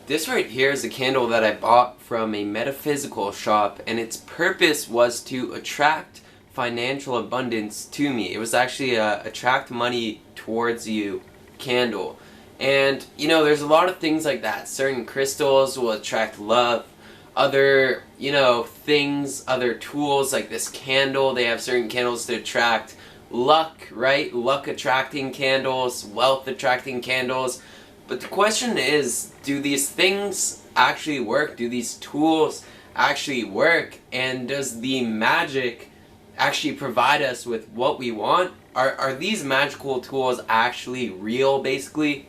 This right here is a candle that I bought from a metaphysical shop, and its purpose was to attract financial abundance to me. It was actually a attract money towards you candle. And there's a lot of things like that. Certain crystals will attract love. Other, things, other tools like this candle, they have certain candles to attract luck, right? Luck attracting candles, wealth attracting candles. But the question is, do these things actually work? Do these tools actually work? And does the magic actually provide us with what we want? Are these magical tools actually real, basically?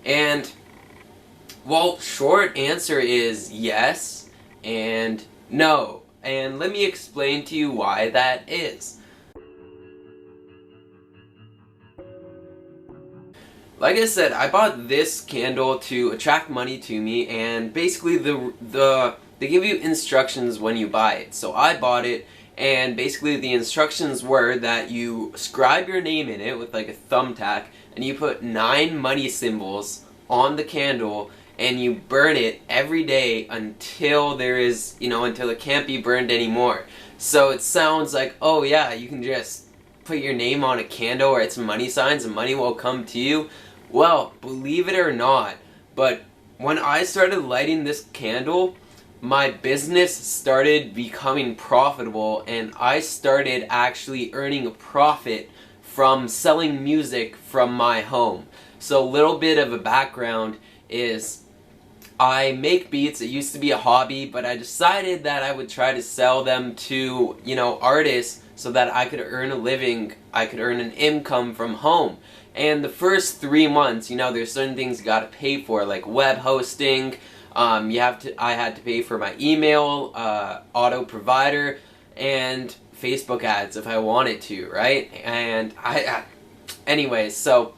And, well, short answer is yes and no. And let me explain to you why that is. Like I said, I bought this candle to attract money to me, and basically they give you instructions when you buy it. So I bought it, and basically the instructions were that you scribe your name in it with like a thumbtack, and you put 9 money symbols on the candle, and you burn it every day until until it can't be burned anymore. So it sounds like, oh yeah, you can just put your name on a candle or it's money signs and money will come to you. Well, believe it or not, but when I started lighting this candle, my business started becoming profitable, and I started actually earning a profit from selling music from my home. So a little bit of a background is I make beats. It used to be a hobby, but I decided that I would try to sell them to, artists so that I could earn a living, I could earn an income from home. And the first 3 months, there's certain things you gotta pay for, like web hosting. I had to pay for my email, auto provider, and Facebook ads if I wanted to, right? And anyways, so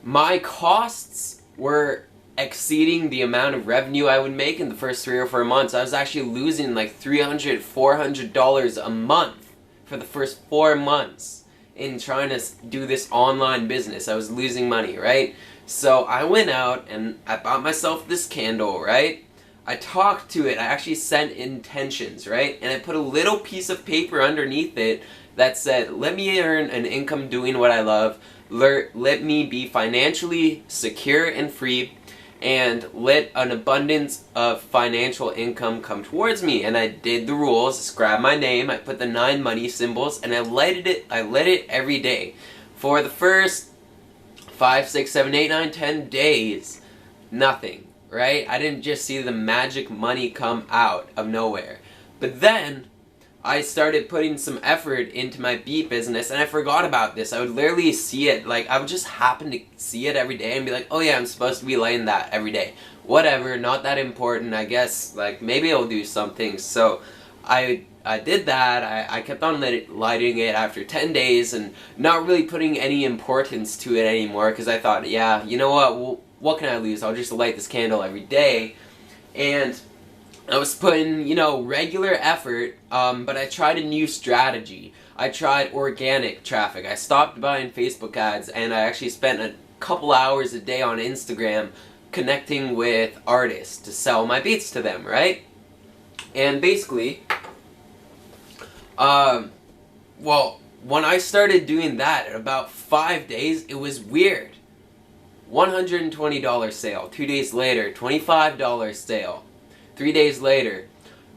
my costs were exceeding the amount of revenue I would make in the first 3 or 4 months. I was actually losing like $300, $400 a month for the first 4 months in trying to do this online business. I was losing money, right? So I went out and I bought myself this candle, right? I talked to it. I actually sent intentions, right? And I put a little piece of paper underneath it that said, let me earn an income doing what I love, let me be financially secure and free, and let an abundance of financial income come towards me. And I did the rules, scribed my name, I put the 9 money symbols, and I lit it every day. For the first 5, 6, 7, 8, 9, 10 days, nothing, right? I didn't just see the magic money come out of nowhere. But then I started putting some effort into my beat business, and I forgot about this. I would literally see it, like I would just happen to see it every day and be like, oh yeah, I'm supposed to be lighting that every day. Whatever, not that important, I guess, like maybe it'll do something. So I did that. I kept on lighting it after 10 days and not really putting any importance to it anymore, because I thought, yeah, you know what, well, what can I lose? I'll just light this candle every day. And I was putting, regular effort, but I tried a new strategy. I tried organic traffic. I stopped buying Facebook ads, and I actually spent a couple hours a day on Instagram connecting with artists to sell my beats to them, right? And basically, well, when I started doing that, in about 5 days, it was weird. $120 sale. 2 days later, $25 sale. 3 days later,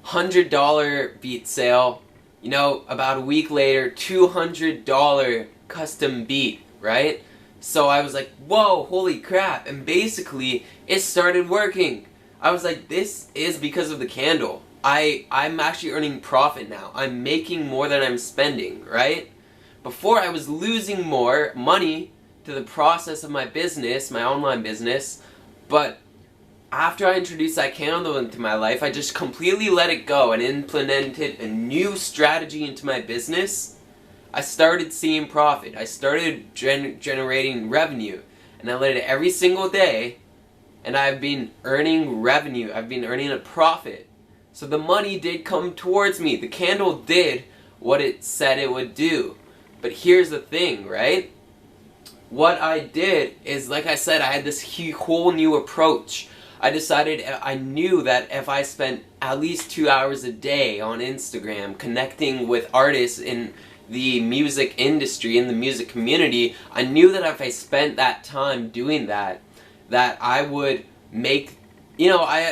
$100 beat sale. About a week later, $200 custom beat, right? So I was like, whoa, holy crap. And basically, it started working. I was like, this is because of the candle. I'm actually earning profit now. I'm making more than I'm spending, right? Before, I was losing more money to the process of my business, my online business, but after I introduced that candle into my life, I just completely let it go and implemented a new strategy into my business. I started seeing profit. I started generating revenue, and I lit it every single day, and I've been earning revenue. I've been earning a profit. So the money did come towards me. The candle did what it said it would do. But here's the thing, right? What I did is, like I said, I had this whole new approach. I decided, I knew that if I spent at least 2 hours a day on Instagram connecting with artists in the music industry, in the music community, I knew that if I spent that time doing that, that I would make,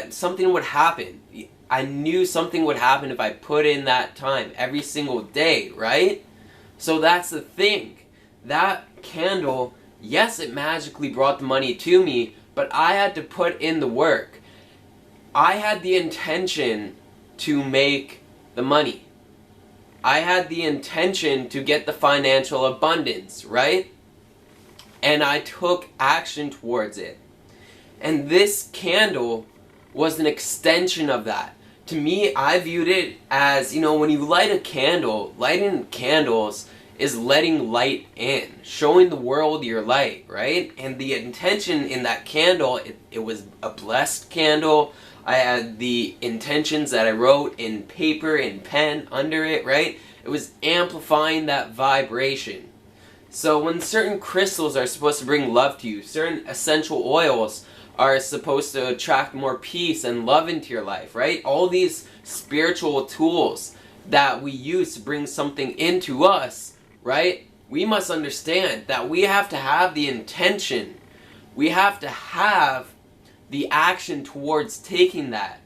something would happen. I knew something would happen if I put in that time every single day, right? So that's the thing. That candle, yes, it magically brought the money to me, but I had to put in the work. I had the intention to make the money. I had the intention to get the financial abundance, right? And I took action towards it. And this candle was an extension of that. To me, I viewed it as, when you light a candle, lighting candles is letting light in, showing the world your light, right? And the intention in that candle, it was a blessed candle. I had the intentions that I wrote in paper and pen under it, right? It was amplifying that vibration. So when certain crystals are supposed to bring love to you, certain essential oils are supposed to attract more peace and love into your life, right? All these spiritual tools that we use to bring something into us, right? We must understand that we have to have the intention. We have to have the action towards taking that.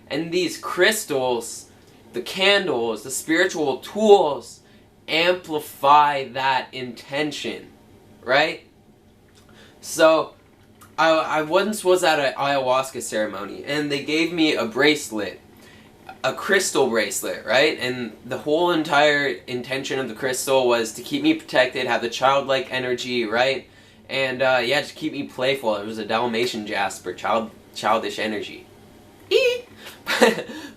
And these crystals, the candles, the spiritual tools amplify that intention, right? So I once was at an ayahuasca ceremony and they gave me a bracelet, a crystal bracelet, right? And the whole entire intention of the crystal was to keep me protected, have the childlike energy, right? And just keep me playful. It was a Dalmatian jasper, childish energy.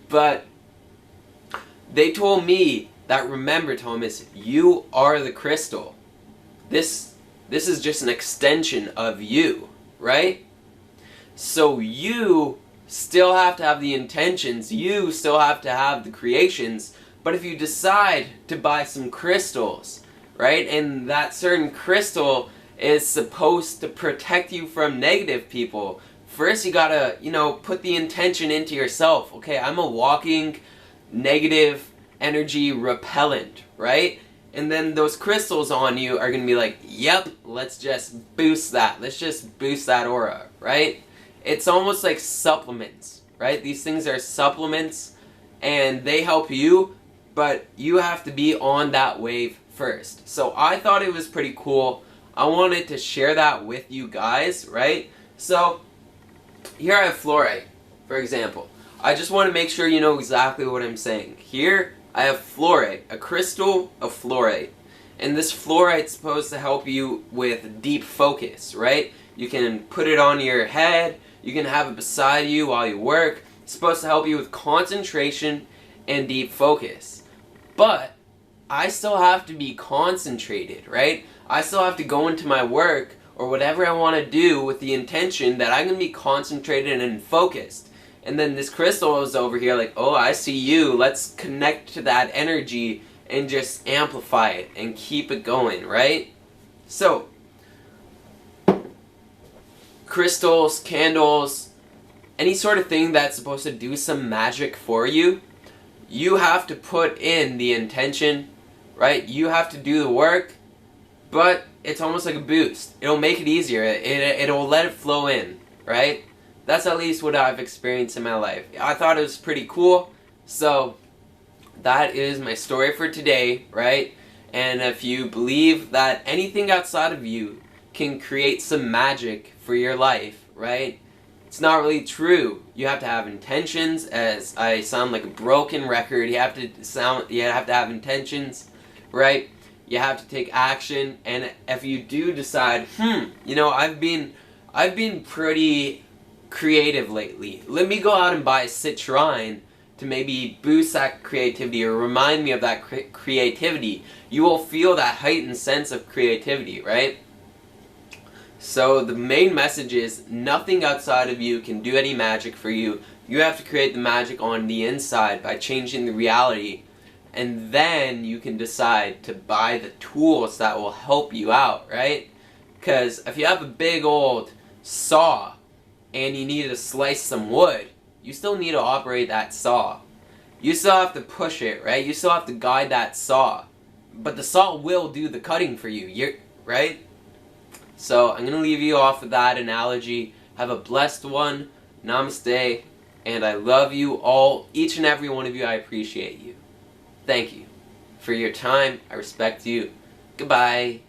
But they told me that, remember, Thomas, you are the crystal. This is just an extension of you, right? So you still have to have the intentions, you still have to have the creations, but if you decide to buy some crystals, right, and that certain crystal is supposed to protect you from negative people, first you gotta, put the intention into yourself. Okay, I'm a walking negative energy repellent, right? And then those crystals on you are gonna be like, yep, let's just boost that. Let's just boost that aura, right? It's almost like supplements, right? These things are supplements and they help you, but you have to be on that wave first. So I thought it was pretty cool. I wanted to share that with you guys, right? So here I have fluorite, for example. I just want to make sure you know exactly what I'm saying. Here I have fluorite, a crystal of fluorite. And this fluorite's supposed to help you with deep focus, right? You can put it on your head, you can have it beside you while you work. It's supposed to help you with concentration and deep focus. But I still have to be concentrated, right? I still have to go into my work or whatever I want to do with the intention that I'm going to be concentrated and focused. And then this crystal is over here like, oh, I see you. Let's connect to that energy and just amplify it and keep it going, right? So, crystals, candles, any sort of thing that's supposed to do some magic for you, you have to put in the intention, right? You have to do the work, but it's almost like a boost. It'll make it easier. It'll let it flow in, right? That's at least what I've experienced in my life. I thought it was pretty cool, so that is my story for today, right? And if you believe that anything outside of you can create some magic for your life, right? It's not really true. You have to have intentions. As I sound like a broken record, you have to have intentions, right? You have to take action, and if you do decide, I've been pretty creative lately. Let me go out and buy a citrine to maybe boost that creativity or remind me of that creativity. You will feel that heightened sense of creativity, right? So the main message is nothing outside of you can do any magic for you. You have to create the magic on the inside by changing the reality, and then you can decide to buy the tools that will help you out, right? Because if you have a big old saw and you need to slice some wood, you still need to operate that saw. You still have to push it, right? You still have to guide that saw. But the saw will do the cutting for you, right? So I'm going to leave you off with that analogy. Have a blessed one. Namaste. And I love you all, each and every one of you. I appreciate you. Thank you for your time. I respect you. Goodbye.